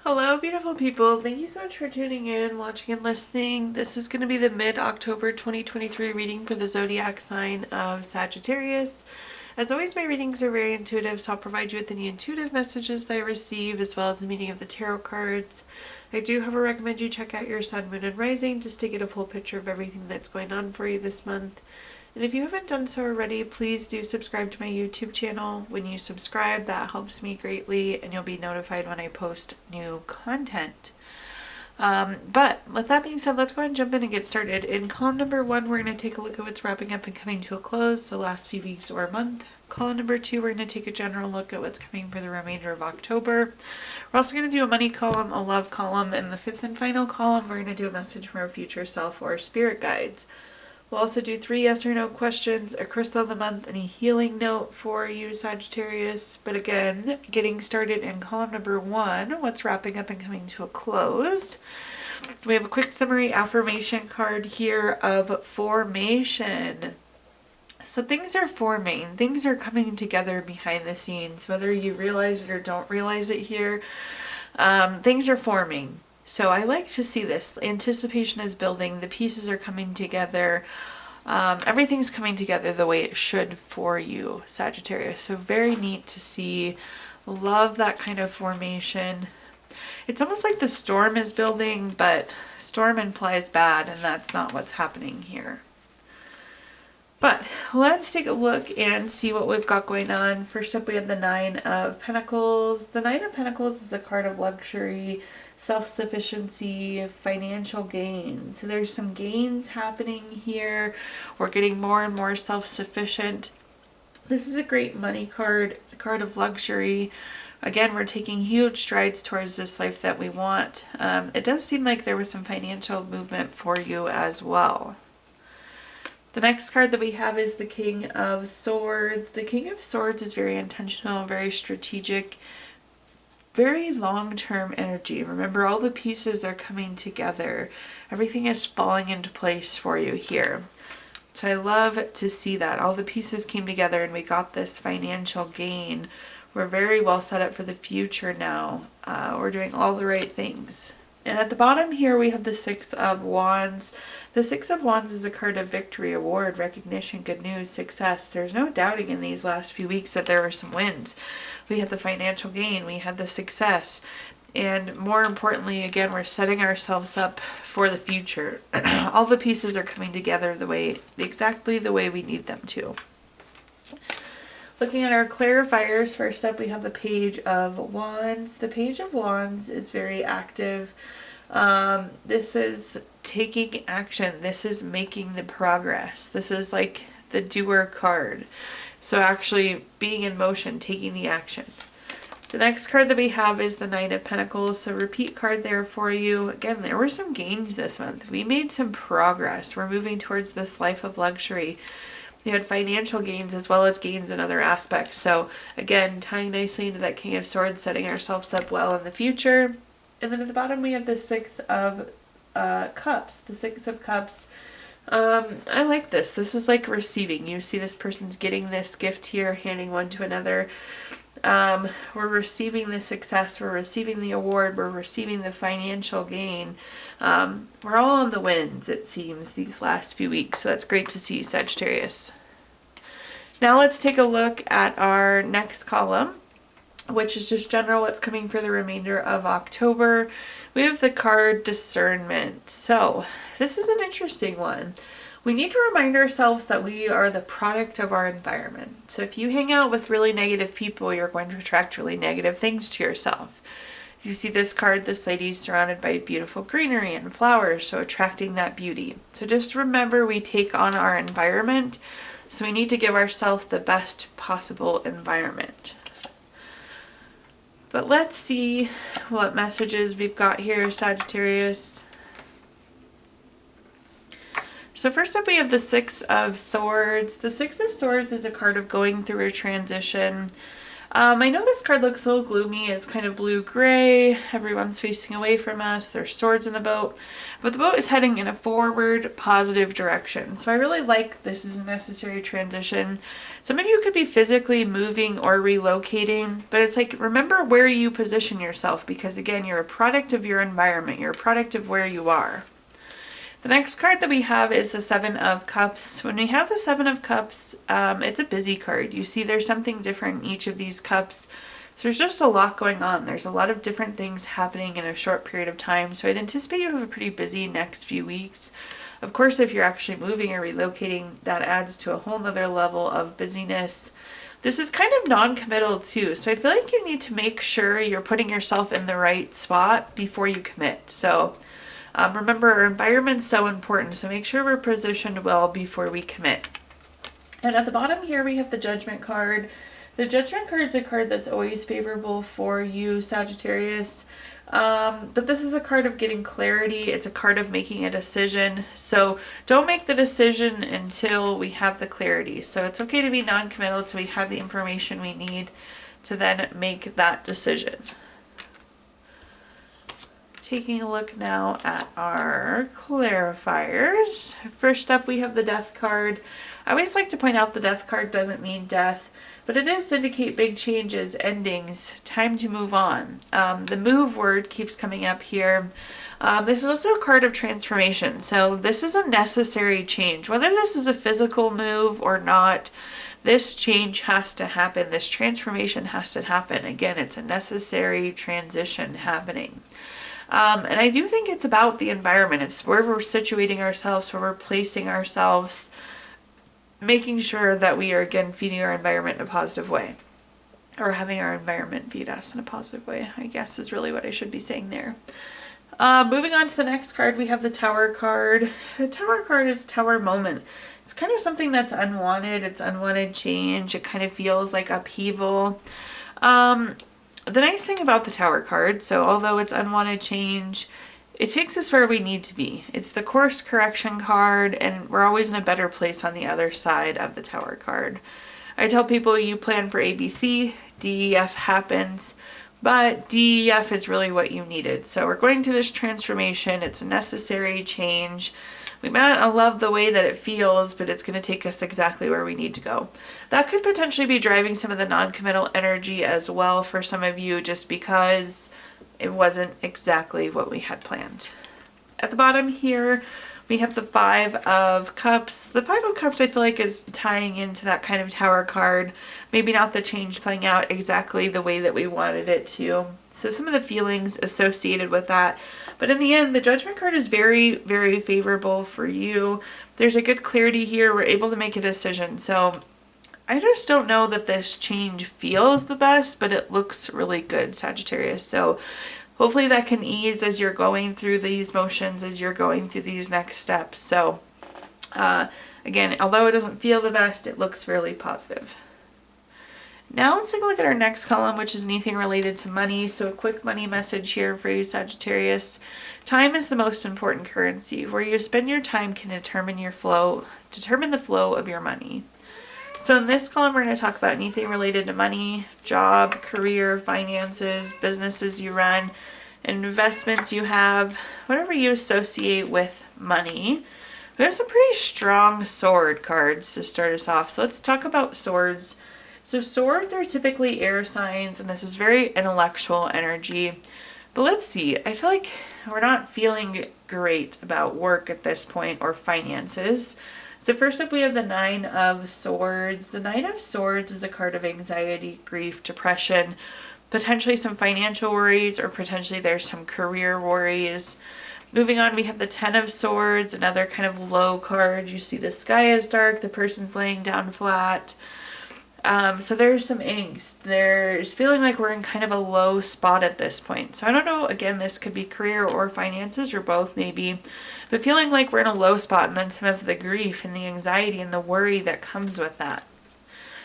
Hello, beautiful people. Thank you so much for tuning in, watching, and listening. This is going to be the mid-October 2023 reading for the zodiac sign of Sagittarius. As always, my readings are very intuitive, so I'll provide you with any intuitive messages that I receive, as well as the meaning of the tarot cards. I do, however, recommend you check out your sun, moon, and rising just to get a full picture of everything that's going on for you this month. And if you haven't done so already, please do subscribe to my YouTube channel. When you subscribe, that helps me greatly, and you'll be notified when I post new content. But with that being said, let's go ahead and jump in and get started. In column number 1, we're going to take a look at what's wrapping up and coming to a close, so last few weeks or month. Column number 2, we're going to take a general look at what's coming for the remainder of October. We're also going to do a money column, a love column, and the 5th and final column, we're going to do a message from our future self or spirit guides. We'll also do 3 yes or no questions, a crystal of the month, and a healing note for you, Sagittarius. But again, getting started in column number 1, what's wrapping up and coming to a close. We have a quick summary affirmation card here of formation. So things are forming, things are coming together behind the scenes, whether you realize it or don't realize it here. Things are forming. So I like to see this. Anticipation is building. The pieces are coming together. Everything's coming together the way it should for you, Sagittarius. So very neat to see. Love that kind of formation. It's almost like the storm is building, but storm implies bad, and that's not what's happening here. But let's take a look and see what we've got going on. First up, we have the 9 of Pentacles. The 9 of Pentacles is a card of luxury, self-sufficiency, financial gains. So there's some gains happening here. We're getting more and more self-sufficient. This is a great money card. It's a card of luxury. Again, we're taking huge strides towards this life that we want. It does seem like there was some financial movement for you as well. The next card that we have is the King of Swords. The King of Swords is very intentional, very strategic, very long-term energy. Remember, all the pieces are coming together. Everything is falling into place for you here. So I love to see that. All the pieces came together and we got this financial gain. We're very well set up for the future now. We're doing all the right things. And at the bottom here, we have the 6 of Wands. The 6 of Wands is a card of victory, award, recognition, good news, success. There's no doubting in these last few weeks that there were some wins. We had the financial gain, we had the success. And more importantly, again, we're setting ourselves up for the future. All the pieces are coming together exactly the way we need them to. Looking at our clarifiers, first up we have the Page of Wands. The Page of Wands is very active. This is taking action. This is making the progress. This is like the doer card. So actually being in motion, taking the action. The next card that we have is the Knight of Pentacles. So repeat card there for you. Again, there were some gains this month. We made some progress. We're moving towards this life of luxury. We had financial gains as well as gains in other aspects. So again, tying nicely into that King of Swords, setting ourselves up well in the future. And then at the bottom we have the 6 of Cups. The 6 of Cups. I like this. This is like receiving. You see this person's getting this gift here, handing one to another. We're receiving the success. We're receiving the award. We're receiving the financial gain. We're all on the wins, it seems, these last few weeks. So that's great to see, Sagittarius. Now let's take a look at our next column, which is just general what's coming for the remainder of October. We have the card Discernment. So this is an interesting one. We need to remind ourselves that we are the product of our environment. So if you hang out with really negative people, you're going to attract really negative things to yourself. You see this card, this lady is surrounded by beautiful greenery and flowers, so attracting that beauty. So just remember, we take on our environment, so we need to give ourselves the best possible environment. But let's see what messages we've got here, Sagittarius. So first up we have the 6 of Swords. The 6 of Swords is a card of going through a transition. I know this card looks a little gloomy. It's kind of blue-gray. Everyone's facing away from us. There's swords in the boat. But the boat is heading in a forward, positive direction. So I really like this as a necessary transition. Some of you could be physically moving or relocating, but it's like, remember where you position yourself, because again, you're a product of your environment. You're a product of where you are. The next card that we have is the Seven of Cups. When we have the Seven of Cups, it's a busy card. You see there's something different in each of these cups. So there's just a lot going on. There's a lot of different things happening in a short period of time. So I'd anticipate you have a pretty busy next few weeks. Of course, if you're actually moving or relocating, that adds to a whole nother level of busyness. This is kind of non-committal too. So I feel like you need to make sure you're putting yourself in the right spot before you commit. So remember, our environment's so important, so make sure we're positioned well before we commit. And at the bottom here, we have the Judgment card. The Judgment card is a card that's always favorable for you, Sagittarius. But this is a card of getting clarity. It's a card of making a decision. So don't make the decision until we have the clarity. So it's okay to be non-committal until we have the information we need to then make that decision. Taking a look now at our clarifiers. First up, we have the Death card. I always like to point out the Death card doesn't mean death, but it does indicate big changes, endings, time to move on. The move word keeps coming up here. This is also a card of transformation, so this is a necessary change. Whether this is a physical move or not, this change has to happen. This transformation has to happen. Again, it's a necessary transition happening. And I do think it's about the environment. It's where we're situating ourselves, where we're placing ourselves, making sure that we are, again, feeding our environment in a positive way. Or having our environment feed us in a positive way, I guess is really what I should be saying there. Moving on to the next card, we have the Tower card. The Tower card is Tower moment. It's kind of something that's unwanted. It's unwanted change. It kind of feels like upheaval. The nice thing about the Tower card, so although it's unwanted change, it takes us where we need to be. It's the course correction card, and we're always in a better place on the other side of the Tower card. I tell people you plan for ABC, DEF happens, but DEF is really what you needed. So we're going through this transformation. It's a necessary change. We might not love the way that it feels, but it's going to take us exactly where we need to go. That could potentially be driving some of the non-committal energy as well for some of you, just because it wasn't exactly what we had planned. At the bottom here, we have the Five of Cups. The Five of Cups I feel like is tying into that kind of Tower card. Maybe not the change playing out exactly the way that we wanted it to. So some of the feelings associated with that. But in the end, the Judgment card is very, very favorable for you. There's a good clarity here. We're able to make a decision. So I just don't know that this change feels the best, but it looks really good, Sagittarius. So hopefully that can ease as you're going through these motions, as you're going through these next steps. So again, although it doesn't feel the best, it looks fairly positive. Now let's take a look at our next column, which is anything related to money. So a quick money message here for you, Sagittarius. Time is the most important currency. Where you spend your time can determine the flow of your money. So in this column, we're going to talk about anything related to money, job, career, finances, businesses you run, investments you have, whatever you associate with money. We have some pretty strong sword cards to start us off. So let's talk about swords. So swords are typically air signs, and this is very intellectual energy. But let's see, I feel like we're not feeling great about work at this point or finances. So first up, we have the Nine of Swords. The Nine of Swords is a card of anxiety, grief, depression, potentially some financial worries, or potentially there's some career worries. Moving on, we have the Ten of Swords, another kind of low card. You see the sky is dark, the person's laying down flat. So there's some angst. There's feeling like we're in kind of a low spot at this point. So I don't know, again, this could be career or finances or both maybe, but feeling like we're in a low spot, and then some of the grief and the anxiety and the worry that comes with that.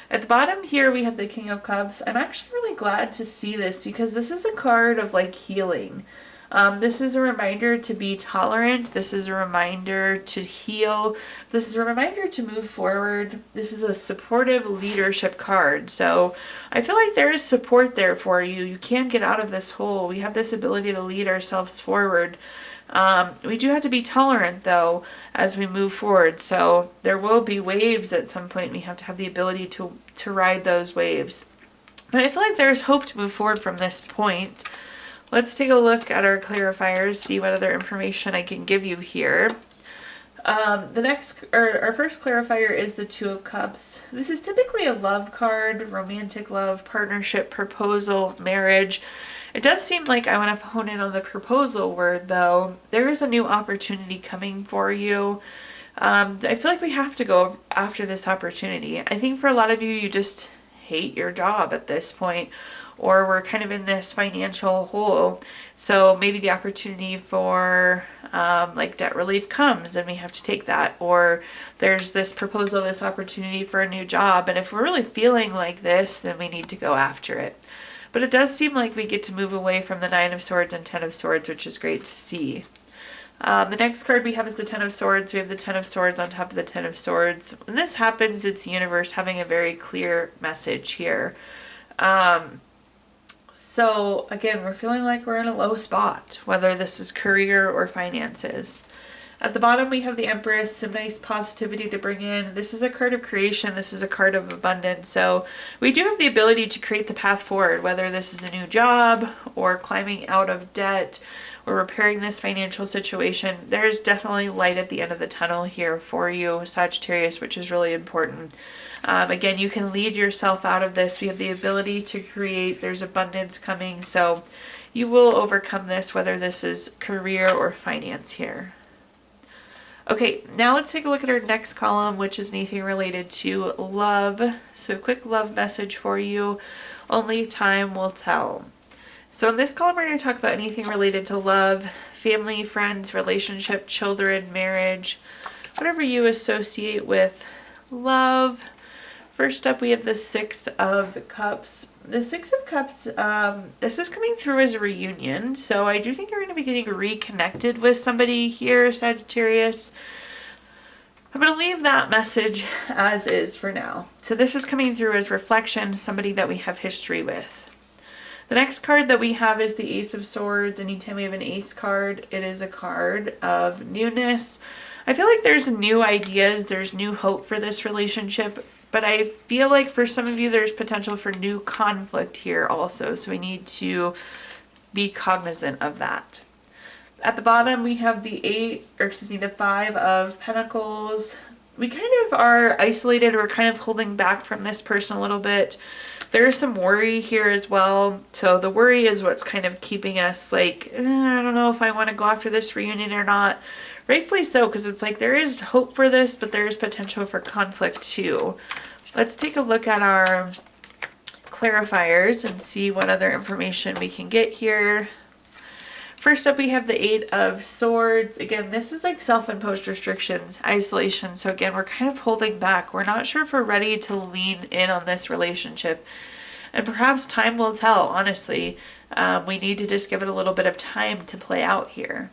At the bottom here, we have the King of Cups. I'm actually really glad to see this because this is a card of like healing. This is a reminder to be tolerant. This is a reminder to heal. This is a reminder to move forward. This is a supportive leadership card. So I feel like there is support there for you. You can get out of this hole. We have this ability to lead ourselves forward. We do have to be tolerant though as we move forward. So there will be waves at some point. We have to have the ability to ride those waves. But I feel like there's hope to move forward from this point. Let's take a look at our clarifiers, see what other information I can give you here. Our first clarifier is the Two of Cups. This is typically a love card, romantic love, partnership, proposal, marriage. It does seem like I want to hone in on the proposal word though. There is a new opportunity coming for you. I feel like we have to go after this opportunity. I think for a lot of you, you just hate your job at this point, or we're kind of in this financial hole. So maybe the opportunity for like debt relief comes and we have to take that, or there's this proposal, this opportunity for a new job. And if we're really feeling like this, then we need to go after it. But it does seem like we get to move away from the Nine of Swords and Ten of Swords, which is great to see. The next card we have is the Ten of Swords. We have the Ten of Swords on top of the Ten of Swords. When this happens, it's the universe having a very clear message here. So again, we're feeling like we're in a low spot, whether this is career or finances. At the bottom, we have the Empress, some nice positivity to bring in. This is a card of creation. This is a card of abundance. So we do have the ability to create the path forward, whether this is a new job or climbing out of debt or repairing this financial situation. There's definitely light at the end of the tunnel here for you, Sagittarius, which is really important. Again, you can lead yourself out of this. We have the ability to create. There's abundance coming. So you will overcome this, whether this is career or finance here. Okay, now let's take a look at our next column, which is anything related to love. So a quick love message for you. Only time will tell. So in this column, we're going to talk about anything related to love, family, friends, relationship, children, marriage, whatever you associate with love. First up, we have the Six of Cups. The Six of Cups, this is coming through as a reunion. So I do think you're going to be getting reconnected with somebody here, Sagittarius. I'm going to leave that message as is for now. So this is coming through as reflection, somebody that we have history with. The next card that we have is the Ace of Swords. Anytime we have an ace card, it is a card of newness. I feel like there's new ideas, there's new hope for this relationship, but I feel like for some of you, there's potential for new conflict here also. So we need to be cognizant of that. At the bottom, we have the Five of Pentacles. We kind of are isolated. We're kind of holding back from this person a little bit. There is some worry here as well. So the worry is what's kind of keeping us like, I don't know if I want to go after this reunion or not. Rightfully so, because it's like there is hope for this, but there is potential for conflict too. Let's take a look at our clarifiers and see what other information we can get here. First up, we have the Eight of Swords. Again, this is like self-imposed restrictions, isolation. So again, we're kind of holding back. We're not sure if we're ready to lean in on this relationship. And perhaps time will tell, honestly. We need to just give it a little bit of time to play out here.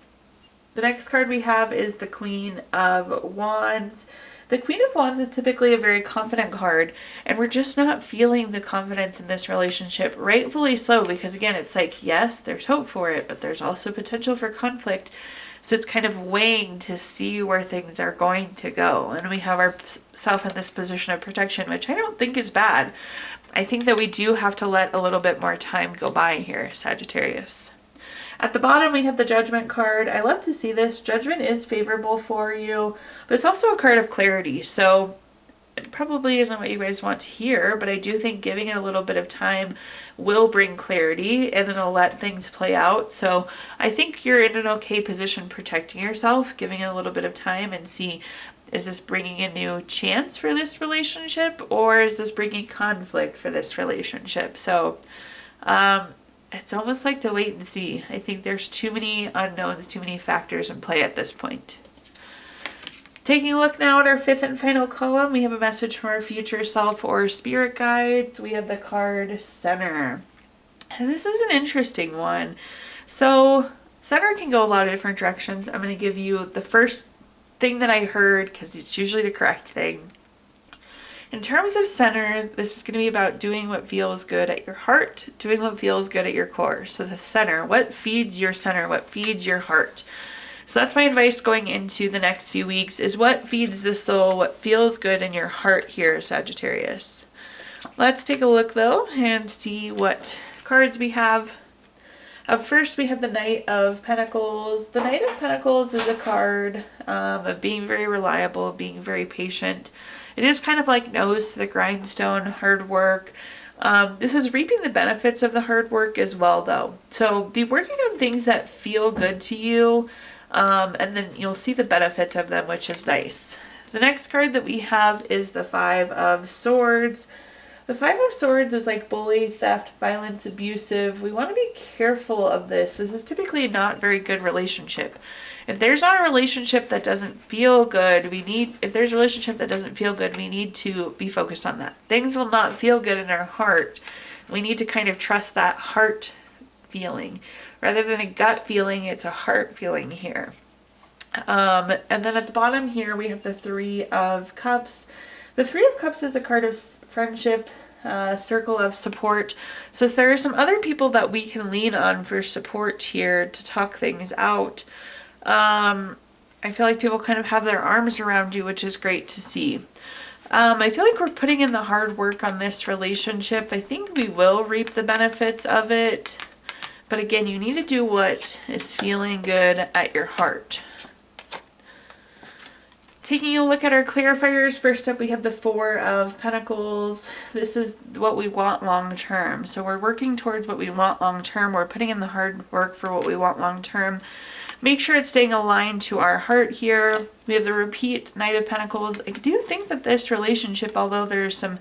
The next card we have is the Queen of Wands. The Queen of Wands is typically a very confident card, and we're just not feeling the confidence in this relationship, rightfully so, because again, it's like, yes, there's hope for it, but there's also potential for conflict. So it's kind of weighing to see where things are going to go. And we have ourselves in this position of protection, which I don't think is bad. I think that we do have to let a little bit more time go by here, Sagittarius. At the bottom, we have the Judgment card. I love to see this. Judgment is favorable for you, but it's also a card of clarity. So it probably isn't what you guys want to hear, but I do think giving it a little bit of time will bring clarity and it'll let things play out. So I think you're in an okay position protecting yourself, giving it a little bit of time and see, is this bringing a new chance for this relationship or is this bringing conflict for this relationship? So, it's almost like the wait and see. I think there's too many unknowns, too many factors in play at this point. Taking a look now at our fifth and final column, we have a message from our future self or spirit guides. We have the card Center. And this is an interesting one. So Center can go a lot of different directions. I'm going to give you the first thing that I heard because it's usually the correct thing. In terms of center, this is going to be about doing what feels good at your heart, doing what feels good at your core. So the center, what feeds your center, what feeds your heart? So that's my advice going into the next few weeks is what feeds the soul, what feels good in your heart here, Sagittarius. Let's take a look though and see what cards we have. First we have the Knight of Pentacles. The Knight of Pentacles is a card of being very reliable, being very patient. It is kind of like nose to the grindstone, hard work. This is reaping the benefits of the hard work as well though. So be working on things that feel good to you. And then you'll see the benefits of them, which is nice. The next card that we have is the Five of Swords. The Five of Swords is like bully, theft, violence, abusive. We want to be careful of this. This is typically not a very good relationship. If there's not a relationship that doesn't feel good, we need to be focused on that. Things will not feel good in our heart. We need to kind of trust that heart feeling. Rather than a gut feeling, it's a heart feeling here. And then at the bottom here, we have the Three of Cups. The Three of Cups is a card of friendship, circle of support. So there are some other people that we can lean on for support here to talk things out. I feel like people kind of have their arms around you, which is great to see. I feel like we're putting in the hard work on this relationship. I think we will reap the benefits of it. But again, you need to do what is feeling good at your heart. Taking a look at our clarifiers, first up we have the Four of Pentacles. This is what we want long term. So we're working towards what we want long term. We're putting in the hard work for what we want long term. Make sure it's staying aligned to our heart here. We have the repeat Knight of Pentacles. I do think that this relationship, although there's some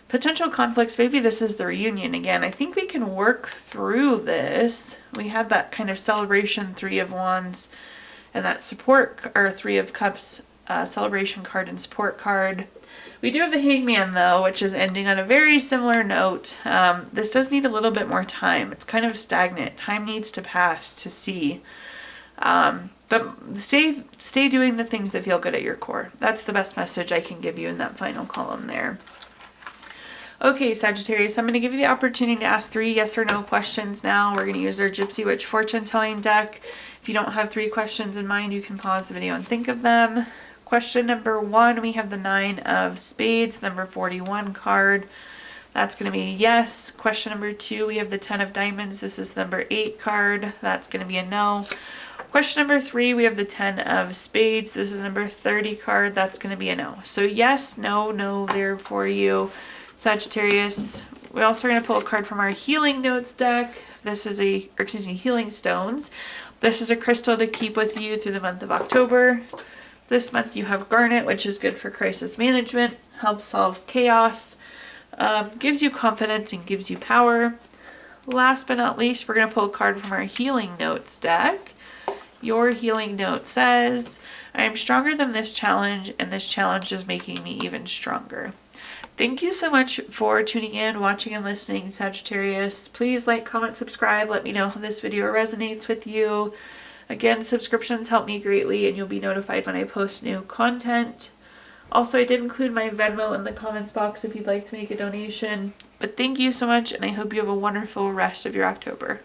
potential conflicts, maybe this is the reunion again. I think we can work through this. We had that kind of celebration Three of Wands and that support, or Three of Cups celebration card and support card. We do have the Hangman though, which is ending on a very similar note. This does need a little bit more time. It's kind of stagnant. Time needs to pass to see. But stay doing the things that feel good at your core. That's the best message I can give you in that final column there. Okay, Sagittarius, I'm going to give you the opportunity to ask 3 yes or no questions now. We're going to use our Gypsy Witch fortune telling deck. If you don't have 3 questions in mind, you can pause the video and think of them. Question number 1, we have the 9 of Spades, number 41 card. That's going to be a yes. Question number 2, we have the 10 of Diamonds. This is the number 8 card. That's going to be a no. Question number 3, we have the 10 of Spades. This is number 30 card. That's going to be a no. So yes, no, no there for you, Sagittarius. We also are going to pull a card from our Healing Notes deck. This is Healing Stones. This is a crystal to keep with you through the month of October. This month you have Garnet, which is good for crisis management, helps solve chaos, gives you confidence and gives you power. Last but not least, we're going to pull a card from our Healing Notes deck. Your Healing Note says, I am stronger than this challenge, and this challenge is making me even stronger. Thank you so much for tuning in, watching, and listening, Sagittarius. Please like, comment, subscribe. Let me know how this video resonates with you. Again, subscriptions help me greatly, and you'll be notified when I post new content. Also, I did include my Venmo in the comments box if you'd like to make a donation. But thank you so much, and I hope you have a wonderful rest of your October.